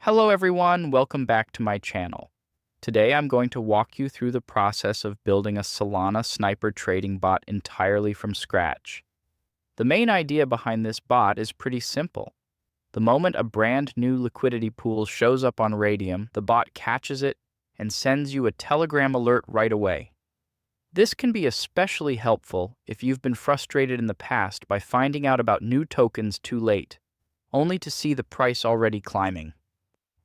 Hello everyone, welcome back to my channel. Today I'm going to walk you through the process of building a Solana sniper trading bot entirely from scratch. The main idea behind this bot is pretty simple. The moment a brand new liquidity pool shows up on Radium, the bot catches it and sends you a Telegram alert right away. This can be especially helpful if you've been frustrated in the past by finding out about new tokens too late, only to see the price already climbing.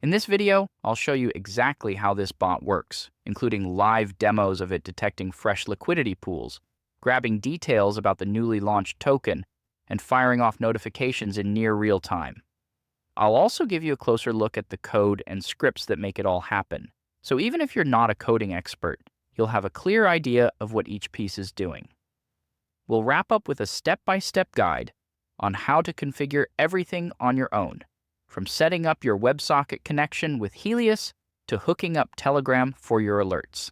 In this video, I'll show you exactly how this bot works, including live demos of it detecting fresh liquidity pools, grabbing details about the newly launched token, and firing off notifications in near real time. I'll also give you a closer look at the code and scripts that make it all happen, so even if you're not a coding expert, you'll have a clear idea of what each piece is doing. We'll wrap up with a step-by-step guide on how to configure everything on your own, from setting up your WebSocket connection with Helios to hooking up Telegram for your alerts.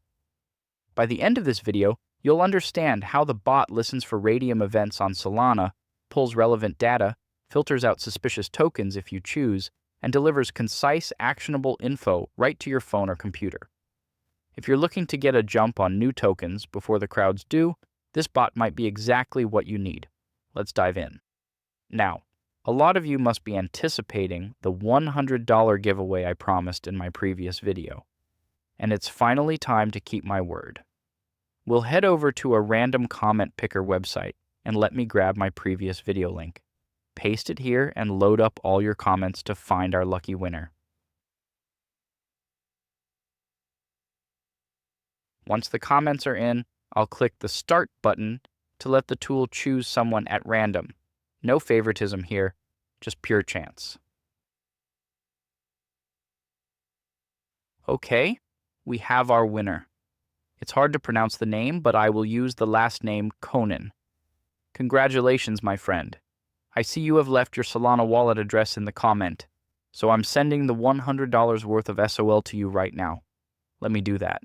By the end of this video, you'll understand how the bot listens for Radium events on Solana, pulls relevant data, filters out suspicious tokens if you choose, and delivers concise, actionable info right to your phone or computer. If you're looking to get a jump on new tokens before the crowds do, this bot might be exactly what you need. Let's dive in. Now, a lot of you must be anticipating the $100 giveaway I promised in my previous video, and it's finally time to keep my word. We'll head over to a random comment picker website and let me grab my previous video link. Paste it here and load up all your comments to find our lucky winner. Once the comments are in, I'll click the Start button to let the tool choose someone at random. No favoritism here, just pure chance. Okay, we have our winner. It's hard to pronounce the name, but I will use the last name Conan. Congratulations, my friend. I see you have left your Solana wallet address in the comment, so I'm sending the $100 worth of SOL to you right now. Let me do that.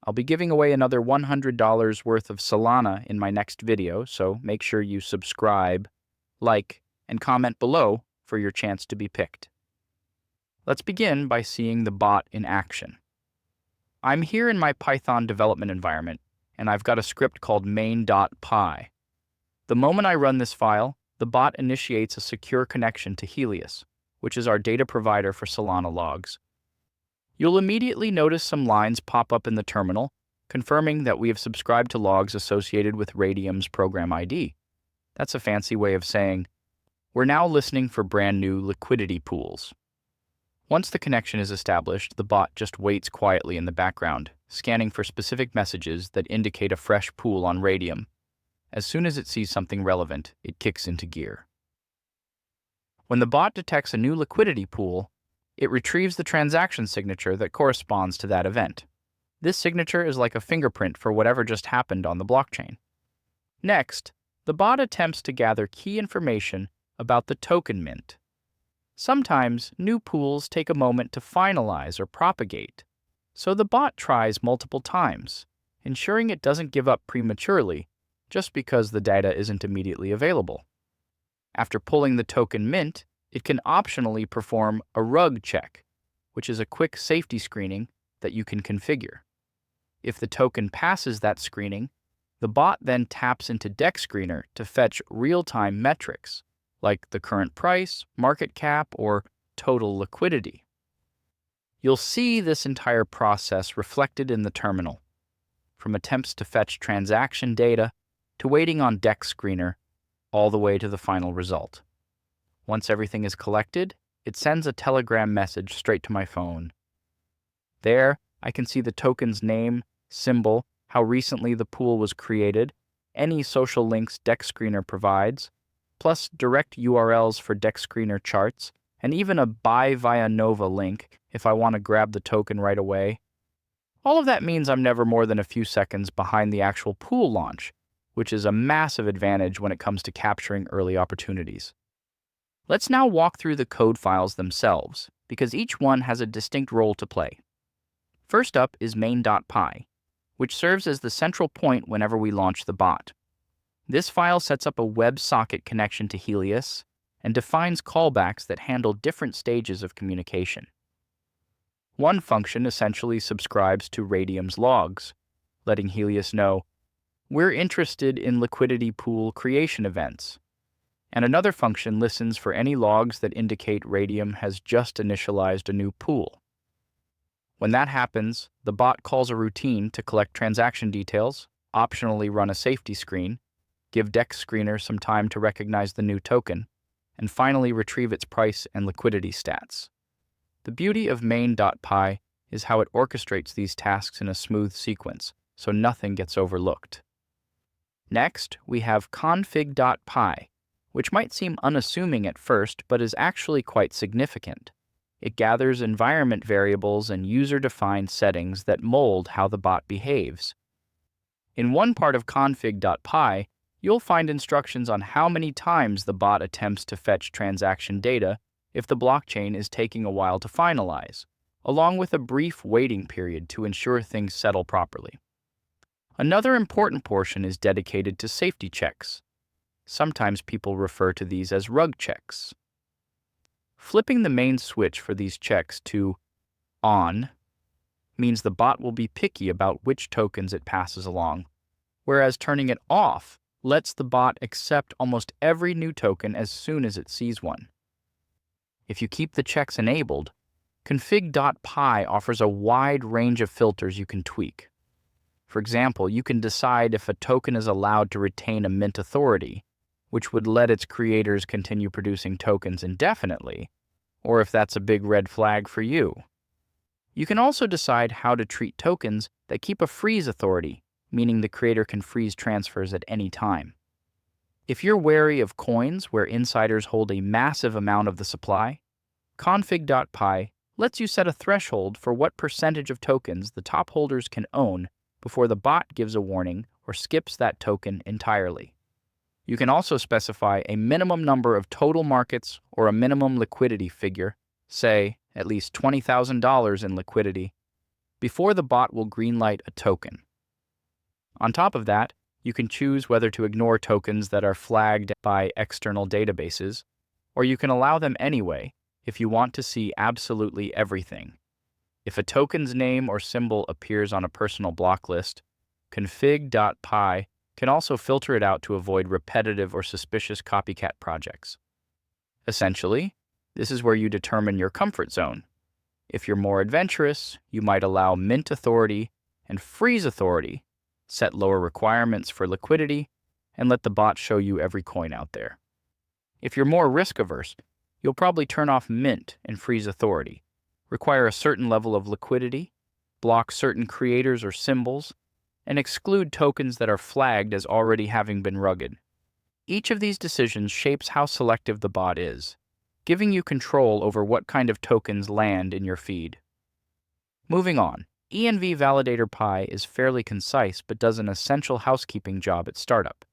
I'll be giving away another $100 worth of Solana in my next video, so make sure you subscribe, like, and comment below for your chance to be picked. Let's begin by seeing the bot in action. I'm here in my Python development environment, and I've got a script called main.py. The moment I run this file, the bot initiates a secure connection to Helios, which is our data provider for Solana logs. You'll immediately notice some lines pop up in the terminal, confirming that we have subscribed to logs associated with Radium's program ID. That's a fancy way of saying, we're now listening for brand new liquidity pools. Once the connection is established, the bot just waits quietly in the background, scanning for specific messages that indicate a fresh pool on Radium. As soon as it sees something relevant, it kicks into gear. When the bot detects a new liquidity pool, it retrieves the transaction signature that corresponds to that event. This signature is like a fingerprint for whatever just happened on the blockchain. Next, the bot attempts to gather key information about the token mint. Sometimes, new pools take a moment to finalize or propagate, so the bot tries multiple times, ensuring it doesn't give up prematurely just because the data isn't immediately available. After pulling the token mint, it can optionally perform a rug check, which is a quick safety screening that you can configure. If the token passes that screening, the bot then taps into DexScreener to fetch real-time metrics, like the current price, market cap, or total liquidity. You'll see this entire process reflected in the terminal, from attempts to fetch transaction data to waiting on DexScreener, all the way to the final result. Once everything is collected, it sends a Telegram message straight to my phone. There, I can see the token's name, symbol, how recently the pool was created, any social links DexScreener provides, plus direct URLs for DexScreener charts, and even a Buy via Nova link if I want to grab the token right away. All of that means I'm never more than a few seconds behind the actual pool launch, which is a massive advantage when it comes to capturing early opportunities. Let's now walk through the code files themselves, because each one has a distinct role to play. First up is main.py, which serves as the central point whenever we launch the bot. This file sets up a WebSocket connection to Helios and defines callbacks that handle different stages of communication. One function essentially subscribes to Radium's logs, letting Helios know, "We're interested in liquidity pool creation events." And another function listens for any logs that indicate Radium has just initialized a new pool. When that happens, the bot calls a routine to collect transaction details, optionally run a safety screen, give DexScreener some time to recognize the new token, and finally retrieve its price and liquidity stats. The beauty of main.py is how it orchestrates these tasks in a smooth sequence, so nothing gets overlooked. Next, we have config.py, which might seem unassuming at first, but is actually quite significant. It gathers environment variables and user-defined settings that mold how the bot behaves. In one part of config.py, you'll find instructions on how many times the bot attempts to fetch transaction data if the blockchain is taking a while to finalize, along with a brief waiting period to ensure things settle properly. Another important portion is dedicated to safety checks. Sometimes people refer to these as rug checks. Flipping the main switch for these checks to on means the bot will be picky about which tokens it passes along, whereas turning it off lets the bot accept almost every new token as soon as it sees one. If you keep the checks enabled, config.py offers a wide range of filters you can tweak. For example, you can decide if a token is allowed to retain a mint authority, which would let its creators continue producing tokens indefinitely, or if that's a big red flag for you. You can also decide how to treat tokens that keep a freeze authority, meaning the creator can freeze transfers at any time. If you're wary of coins where insiders hold a massive amount of the supply, config.py lets you set a threshold for what percentage of tokens the top holders can own before the bot gives a warning or skips that token entirely. You can also specify a minimum number of total markets or a minimum liquidity figure, say at least $20,000 in liquidity, before the bot will greenlight a token. On top of that, you can choose whether to ignore tokens that are flagged by external databases, or you can allow them anyway if you want to see absolutely everything. If a token's name or symbol appears on a personal block list, config.py can also filter it out to avoid repetitive or suspicious copycat projects. Essentially, this is where you determine your comfort zone. If you're more adventurous, you might allow mint authority and freeze authority, set lower requirements for liquidity, and let the bot show you every coin out there. If you're more risk-averse, you'll probably turn off mint and freeze authority, require a certain level of liquidity, block certain creators or symbols, and exclude tokens that are flagged as already having been rugged. Each of these decisions shapes how selective the bot is, giving you control over what kind of tokens land in your feed. Moving on, ENV Validator Pi is fairly concise but does an essential housekeeping job at startup.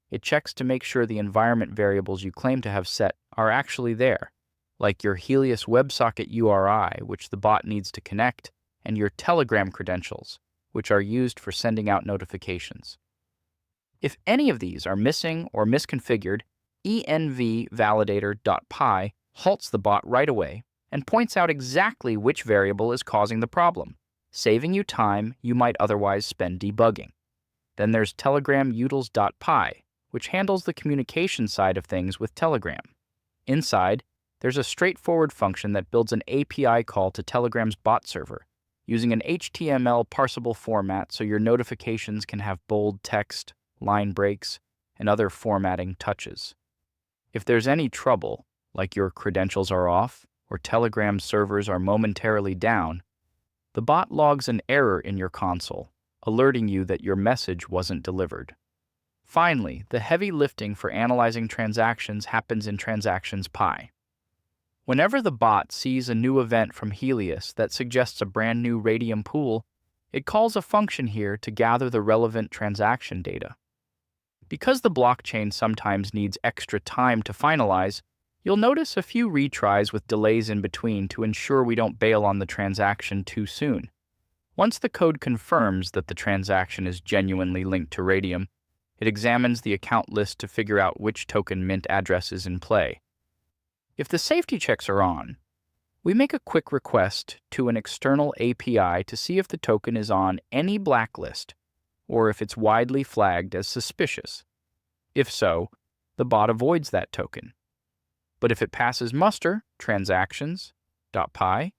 It checks to make sure the environment variables you claim to have set are actually there, like your Helios WebSocket URI, which the bot needs to connect, and your Telegram credentials, which are used for sending out notifications. If any of these are missing or misconfigured, envvalidator.py halts the bot right away and points out exactly which variable is causing the problem, saving you time you might otherwise spend debugging. Then there's telegramutils.py, which handles the communication side of things with Telegram. Inside, there's a straightforward function that builds an API call to Telegram's bot server, using an HTML parsable format so your notifications can have bold text, line breaks, and other formatting touches. If there's any trouble, like your credentials are off or Telegram servers are momentarily down, the bot logs an error in your console, alerting you that your message wasn't delivered. Finally, the heavy lifting for analyzing transactions happens in transactions.py. Whenever the bot sees a new event from Helios that suggests a brand new Radium pool, it calls a function here to gather the relevant transaction data. Because the blockchain sometimes needs extra time to finalize, you'll notice a few retries with delays in between to ensure we don't bail on the transaction too soon. Once the code confirms that the transaction is genuinely linked to Radium, it examines the account list to figure out which token mint address is in play. If the safety checks are on, we make a quick request to an external API to see if the token is on any blacklist or if it's widely flagged as suspicious. If so, the bot avoids that token. But if it passes muster, transactions.py,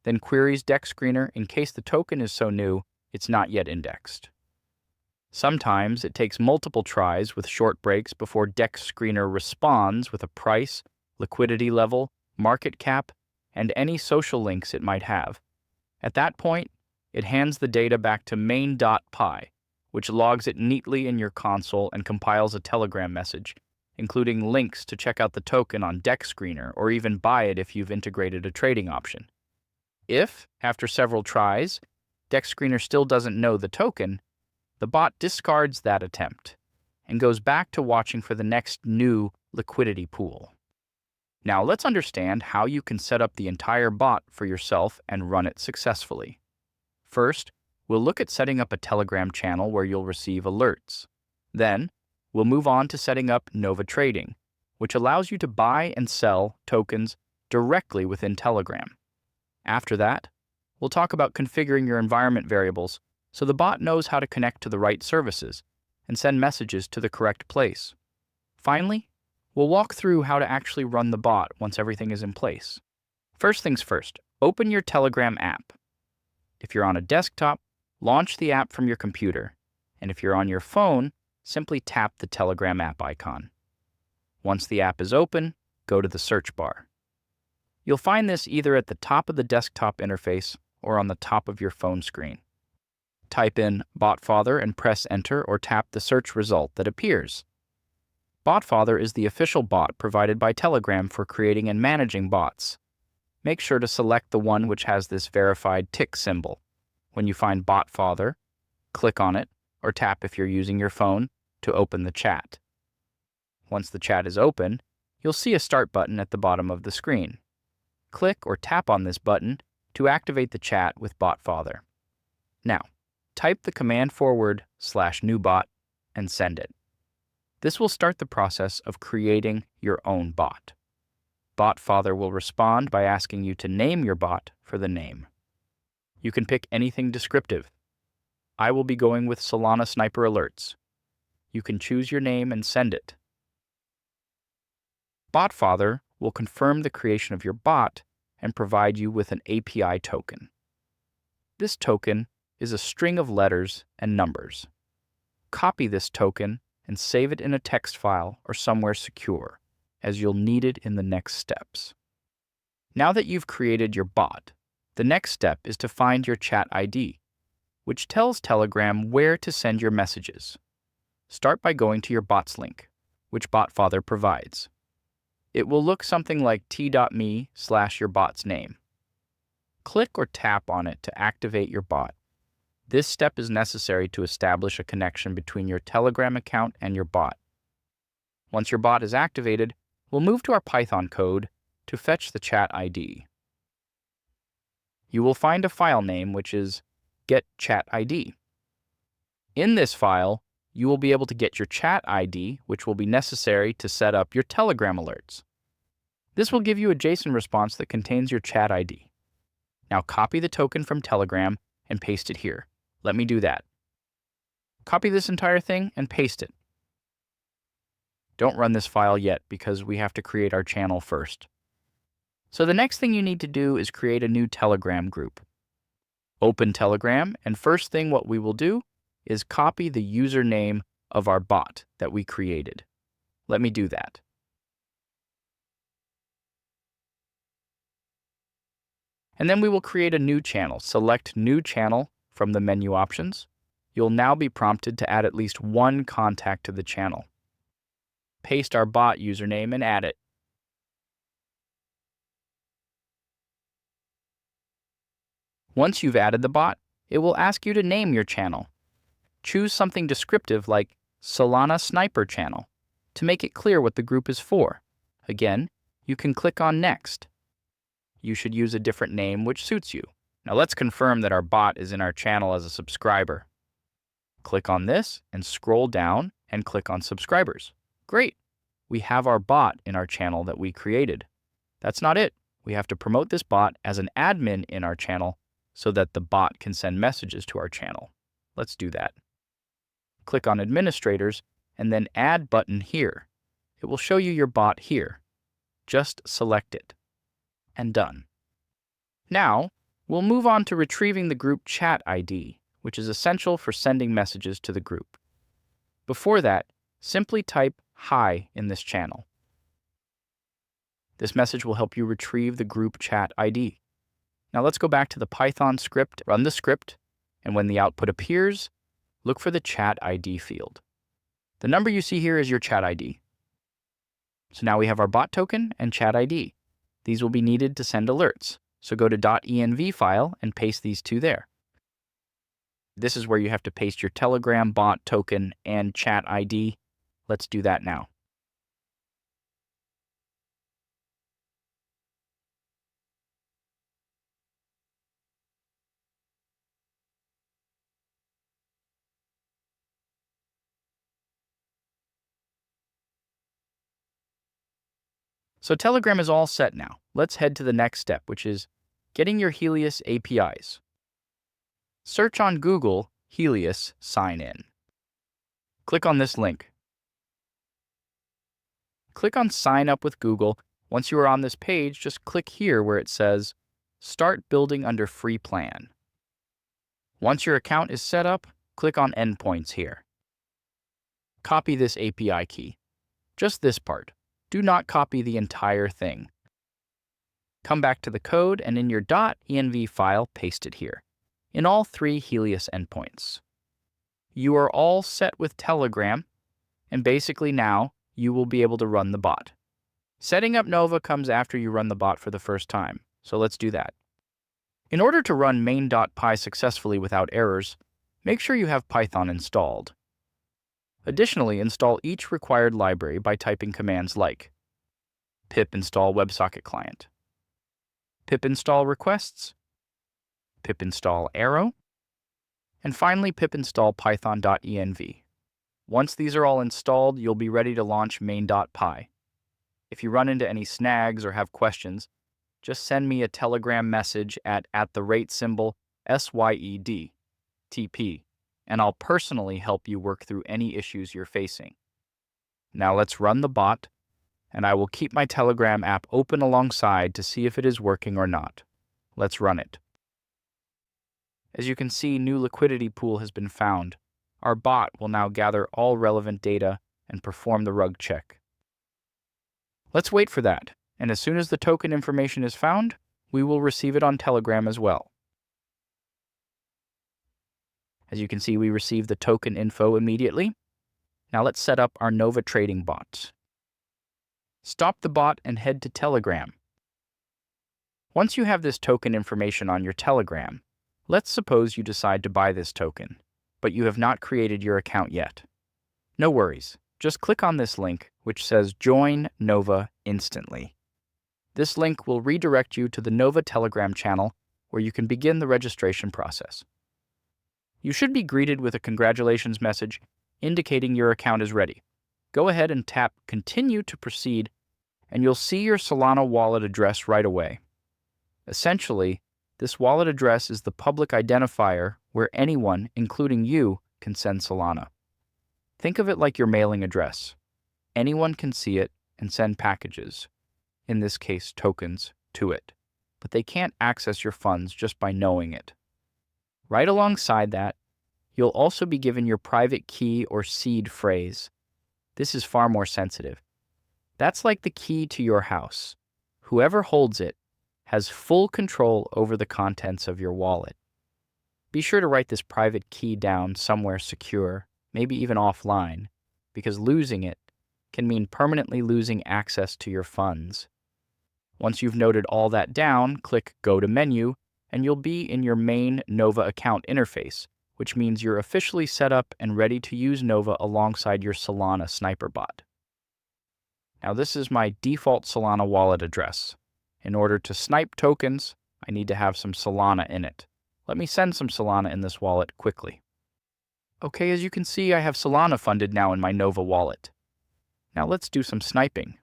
then queries DexScreener in case the token is so new it's not yet indexed. Sometimes it takes multiple tries with short breaks before DexScreener responds with a price, liquidity level, market cap, and any social links it might have. At that point, it hands the data back to main.py, which logs it neatly in your console and compiles a Telegram message, including links to check out the token on DexScreener or even buy it if you've integrated a trading option. If, after several tries, DexScreener still doesn't know the token, the bot discards that attempt and goes back to watching for the next new liquidity pool. Now let's understand how you can set up the entire bot for yourself and run it successfully. First, we'll look at setting up a Telegram channel where you'll receive alerts. Then, we'll move on to setting up Nova Trading, which allows you to buy and sell tokens directly within Telegram. After that, we'll talk about configuring your environment variables so the bot knows how to connect to the right services and send messages to the correct place. Finally, we'll walk through how to actually run the bot once everything is in place. First things first, open your Telegram app. If you're on a desktop, launch the app from your computer, and if you're on your phone, simply tap the Telegram app icon. Once the app is open, go to the search bar. You'll find this either at the top of the desktop interface or on the top of your phone screen. Type in BotFather and press enter or tap the search result that appears. BotFather is the official bot provided by Telegram for creating and managing bots. Make sure to select the one which has this verified tick symbol. When you find BotFather, click on it or tap if you're using your phone to open the chat. Once the chat is open, you'll see a start button at the bottom of the screen. Click or tap on this button to activate the chat with BotFather. Now, type the command /newbot and send it. This will start the process of creating your own bot. BotFather will respond by asking you to name your bot for the name. You can pick anything descriptive. I will be going with Solana Sniper Alerts. You can choose your name and send it. BotFather will confirm the creation of your bot and provide you with an API token. This token is a string of letters and numbers. Copy this token and save it in a text file or somewhere secure, as you'll need it in the next steps. Now that you've created your bot, the next step is to find your chat ID, which tells Telegram where to send your messages. Start by going to your bots link, which BotFather provides. It will look something like t.me/your-bot's name. Click or tap on it to activate your bot. This step is necessary to establish a connection between your Telegram account and your bot. Once your bot is activated, we'll move to our Python code to fetch the chat ID. You will find a file name which is getChatID. In this file, you will be able to get your chat ID, which will be necessary to set up your Telegram alerts. This will give you a JSON response that contains your chat ID. Now copy the token from Telegram and paste it here. Let me do that. Copy this entire thing and paste it. Don't run this file yet because we have to create our channel first. So the next thing you need to do is create a new Telegram group. Open Telegram, and first thing what we will do is copy the username of our bot that we created. Let me do that. And then we will create a new channel. Select New Channel from the menu options. You'll now be prompted to add at least one contact to the channel. Paste our bot username and add it. Once you've added the bot, it will ask you to name your channel. Choose something descriptive like Solana Sniper channel to make it clear what the group is for. Again, you can click on Next. You should use a different name which suits you. Now let's confirm that our bot is in our channel as a subscriber. Click on this and scroll down and click on Subscribers. Great! We have our bot in our channel that we created. That's not it. We have to promote this bot as an admin in our channel so that the bot can send messages to our channel. Let's do that. Click on Administrators and then Add button here. It will show you your bot here. Just select it. And done. Now, we'll move on to retrieving the group chat ID, which is essential for sending messages to the group. Before that, simply type "Hi" in this channel. This message will help you retrieve the group chat ID. Now let's go back to the Python script, run the script, and when the output appears, look for the chat ID field. The number you see here is your chat ID. So now we have our bot token and chat ID. These will be needed to send alerts. So go to .env file and paste these two there. This is where you have to paste your Telegram bot token and chat ID. Let's do that now. So Telegram is all set now. Let's head to the next step, which is getting your Helios APIs. Search on Google Helios Sign In. Click on this link. Click on Sign Up with Google. Once you are on this page, just click here where it says Start Building under Free Plan. Once your account is set up, click on Endpoints here. Copy this API key. Just this part. Do not copy the entire thing. Come back to the code and in your .env file, paste it here, in all three Helios endpoints. You are all set with Telegram, and basically now you will be able to run the bot. Setting up Nova comes after you run the bot for the first time, so let's do that. In order to run main.py successfully without errors, make sure you have Python installed. Additionally, install each required library by typing commands like pip install WebSocket client, pip install requests, pip install arrow, and finally pip install python.env. Once these are all installed, you'll be ready to launch main.py. If you run into any snags or have questions, just send me a Telegram message at @SYED TP. And I'll personally help you work through any issues you're facing. Now let's run the bot, and I will keep my Telegram app open alongside to see if it is working or not. Let's run it. As you can see, new liquidity pool has been found. Our bot will now gather all relevant data and perform the rug check. Let's wait for that, and as soon as the token information is found, we will receive it on Telegram as well. As you can see, we received the token info immediately. Now let's set up our Nova trading bot. Stop the bot and head to Telegram. Once you have this token information on your Telegram, let's suppose you decide to buy this token, but you have not created your account yet. No worries. Just click on this link, which says Join Nova instantly. This link will redirect you to the Nova Telegram channel where you can begin the registration process. You should be greeted with a congratulations message indicating your account is ready. Go ahead and tap Continue to proceed, and you'll see your Solana wallet address right away. Essentially, this wallet address is the public identifier where anyone, including you, can send Solana. Think of it like your mailing address. Anyone can see it and send packages, in this case tokens, to it, but they can't access your funds just by knowing it. Right alongside that, you'll also be given your private key or seed phrase. This is far more sensitive. That's like the key to your house. Whoever holds it has full control over the contents of your wallet. Be sure to write this private key down somewhere secure, maybe even offline, because losing it can mean permanently losing access to your funds. Once you've noted all that down, click Go to Menu, and you'll be in your main Nova account interface, which means you're officially set up and ready to use Nova alongside your Solana sniper bot. Now this is my default Solana wallet address. In order to snipe tokens, I need to have some Solana in it. Let me send some Solana in this wallet quickly. Okay, as you can see, I have Solana funded now in my Nova wallet. Now let's do some sniping.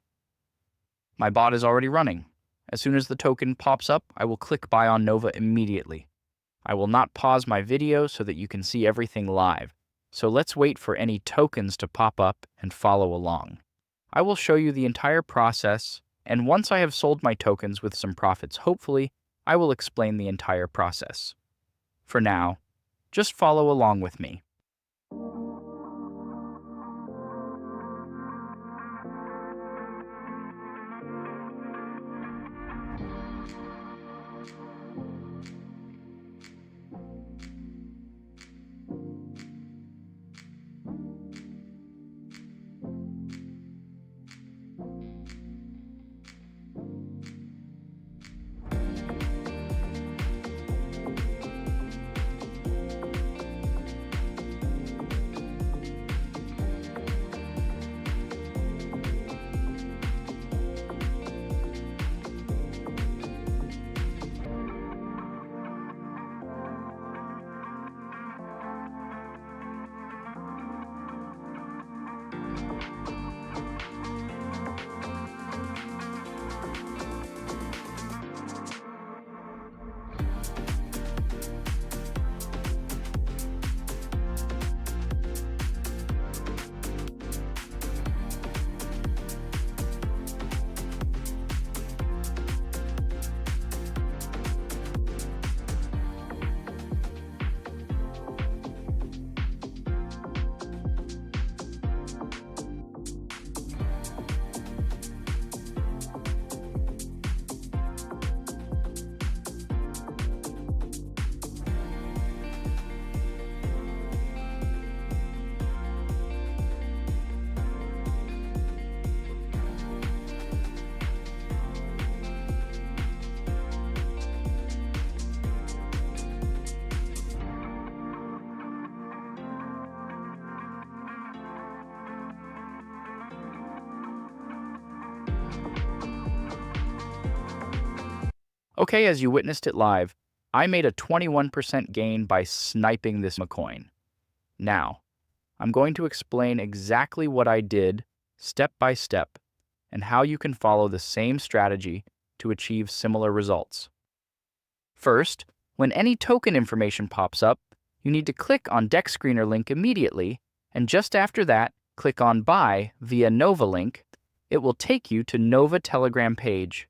My bot is already running. As soon as the token pops up, I will click buy on Nova immediately. I will not pause my video so that you can see everything live. So let's wait for any tokens to pop up and follow along. I will show you the entire process, and once I have sold my tokens with some profits, hopefully, I will explain the entire process. For now, just follow along with me. Okay, as you witnessed it live, I made a 21% gain by sniping this Memecoin. Now, I'm going to explain exactly what I did, step by step, and how you can follow the same strategy to achieve similar results. First, when any token information pops up, you need to click on DexScreener link immediately, and just after that, click on Buy via Nova link. It will take you to Nova Telegram page.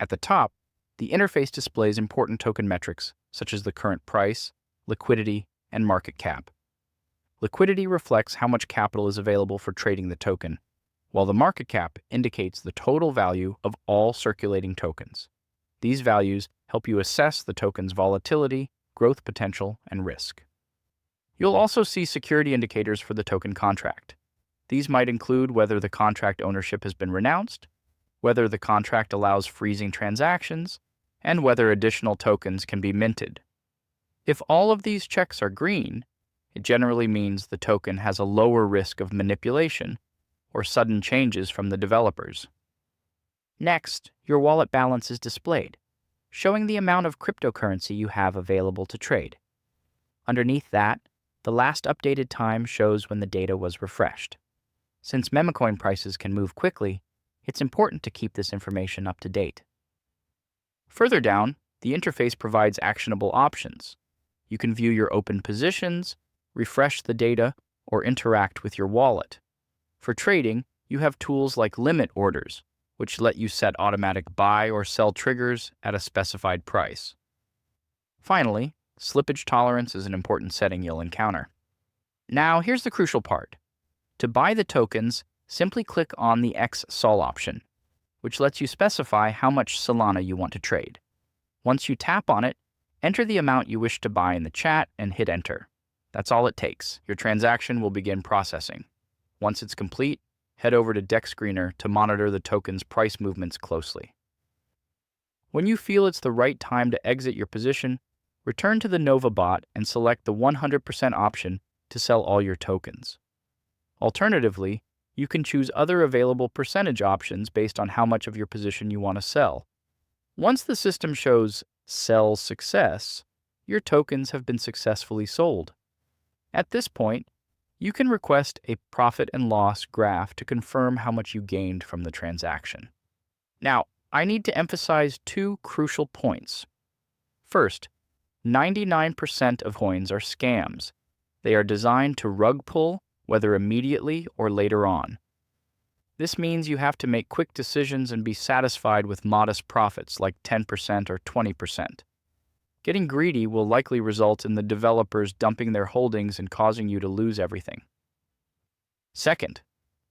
At the top, the interface displays important token metrics, such as the current price, liquidity, and market cap. Liquidity reflects how much capital is available for trading the token, while the market cap indicates the total value of all circulating tokens. These values help you assess the token's volatility, growth potential, and risk. You'll also see security indicators for the token contract. These might include whether the contract ownership has been renounced, whether the contract allows freezing transactions, and whether additional tokens can be minted. If all of these checks are green, it generally means the token has a lower risk of manipulation or sudden changes from the developers. Next, your wallet balance is displayed, showing the amount of cryptocurrency you have available to trade. Underneath that, the last updated time shows when the data was refreshed. Since Memecoin prices can move quickly, it's important to keep this information up to date. Further down, the interface provides actionable options. You can view your open positions, refresh the data, or interact with your wallet. For trading, you have tools like limit orders, which let you set automatic buy or sell triggers at a specified price. Finally, slippage tolerance is an important setting you'll encounter. Now, here's the crucial part. To buy the tokens, simply click on the XSOL option, which lets you specify how much Solana you want to trade. Once you tap on it, enter the amount you wish to buy in the chat and hit enter. That's all it takes. Your transaction will begin processing. Once it's complete, head over to DexScreener to monitor the token's price movements closely. When you feel it's the right time to exit your position, return to the Nova bot and select the 100% option to sell all your tokens. Alternatively, you can choose other available percentage options based on how much of your position you want to sell. Once the system shows Sell Success, your tokens have been successfully sold. At this point, you can request a profit and loss graph to confirm how much you gained from the transaction. Now, I need to emphasize two crucial points. First, 99% of coins are scams. They are designed to rug pull, whether immediately or later on. This means you have to make quick decisions and be satisfied with modest profits like 10% or 20%. Getting greedy will likely result in the developers dumping their holdings and causing you to lose everything. Second,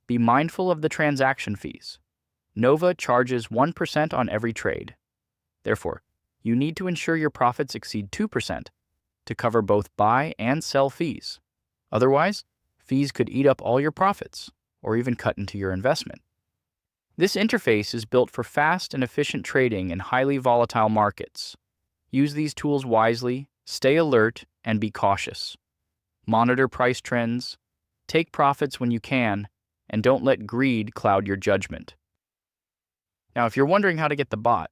be mindful of the transaction fees. Nova charges 1% on every trade. Therefore, you need to ensure your profits exceed 2% to cover both buy and sell fees. Otherwise, fees could eat up all your profits or even cut into your investment. This interface is built for fast and efficient trading in highly volatile markets. Use these tools wisely, stay alert, and be cautious. Monitor price trends, take profits when you can, and don't let greed cloud your judgment. Now, if you're wondering how to get the bot,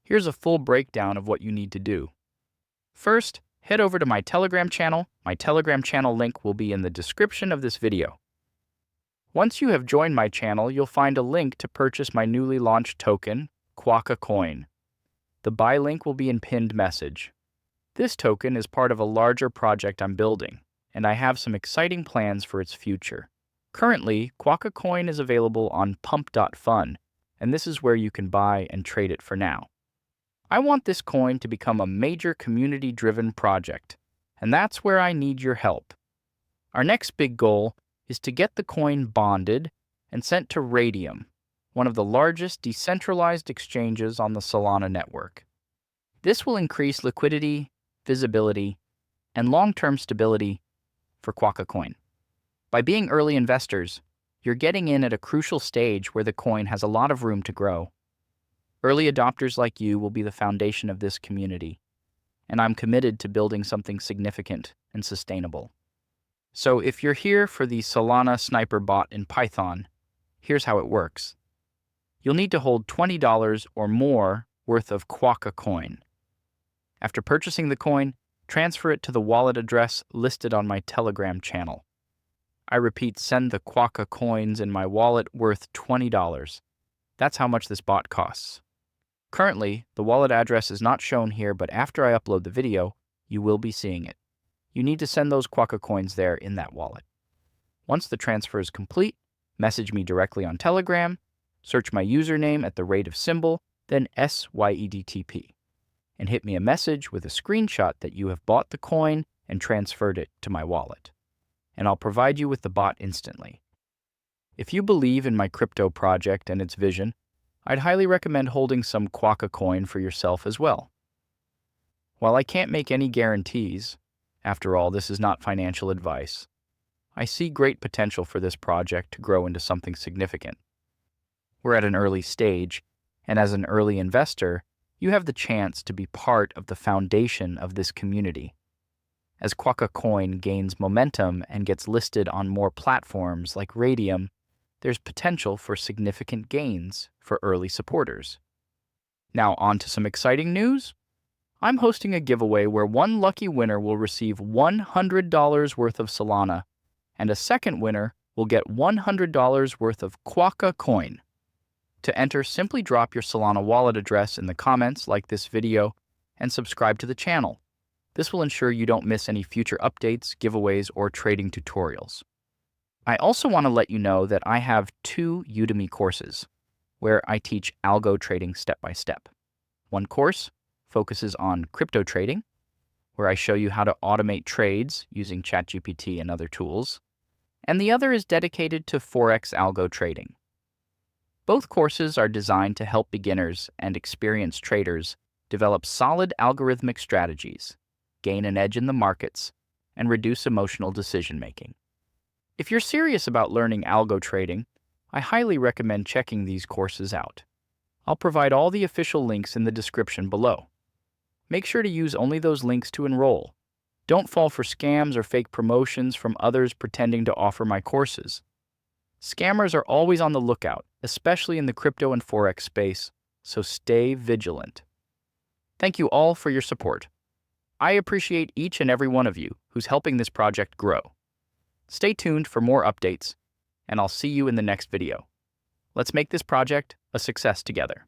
here's a full breakdown of what you need to do. First, head over to my Telegram channel. My Telegram channel link will be in the description of this video. Once you have joined my channel, you'll find a link to purchase my newly launched token, QuokkaCoin. The buy link will be in pinned message. This token is part of a larger project I'm building, and I have some exciting plans for its future. Currently, QuokkaCoin is available on pump.fun, and this is where you can buy and trade it for now. I want this coin to become a major community-driven project, and that's where I need your help. Our next big goal is to get the coin bonded and sent to Radium, one of the largest decentralized exchanges on the Solana network. This will increase liquidity, visibility, and long-term stability for QuokkaCoin. By being early investors, you're getting in at a crucial stage where the coin has a lot of room to grow. Early adopters like you will be the foundation of this community, and I'm committed to building something significant and sustainable. So if you're here for the Solana Sniper bot in Python, here's how it works. You'll need to hold $20 or more worth of QuokkaCoin. After purchasing the coin, transfer it to the wallet address listed on my Telegram channel. I repeat, send the Qwokka coins in my wallet worth $20. That's how much this bot costs. Currently, the wallet address is not shown here, but after I upload the video, you will be seeing it. You need to send those Qwokka coins there in that wallet. Once the transfer is complete, message me directly on Telegram, search my username at the rate of symbol, then SYEDTP, and hit me a message with a screenshot that you have bought the coin and transferred it to my wallet. And I'll provide you with the bot instantly. If you believe in my crypto project and its vision, I'd highly recommend holding some Qwokka coin for yourself as well. While I can't make any guarantees, after all, this is not financial advice, I see great potential for this project to grow into something significant. We're at an early stage, and as an early investor, you have the chance to be part of the foundation of this community. As QuokkaCoin gains momentum and gets listed on more platforms like Radium, there's potential for significant gains for early supporters. Now on to some exciting news. I'm hosting a giveaway where one lucky winner will receive $100 worth of Solana, and a second winner will get $100 worth of QuokkaCoin. To enter, simply drop your Solana wallet address in the comments like this video and subscribe to the channel. This will ensure you don't miss any future updates, giveaways, or trading tutorials. I also want to let you know that I have 2 Udemy courses where I teach algo trading step by step. One course focuses on crypto trading, where I show you how to automate trades using ChatGPT and other tools, and the other is dedicated to Forex algo trading. Both courses are designed to help beginners and experienced traders develop solid algorithmic strategies, gain an edge in the markets, and reduce emotional decision-making. If you're serious about learning algo trading, I highly recommend checking these courses out. I'll provide all the official links in the description below. Make sure to use only those links to enroll. Don't fall for scams or fake promotions from others pretending to offer my courses. Scammers are always on the lookout, especially in the crypto and forex space, so stay vigilant. Thank you all for your support. I appreciate each and every one of you who's helping this project grow. Stay tuned for more updates, and I'll see you in the next video. Let's make this project a success together.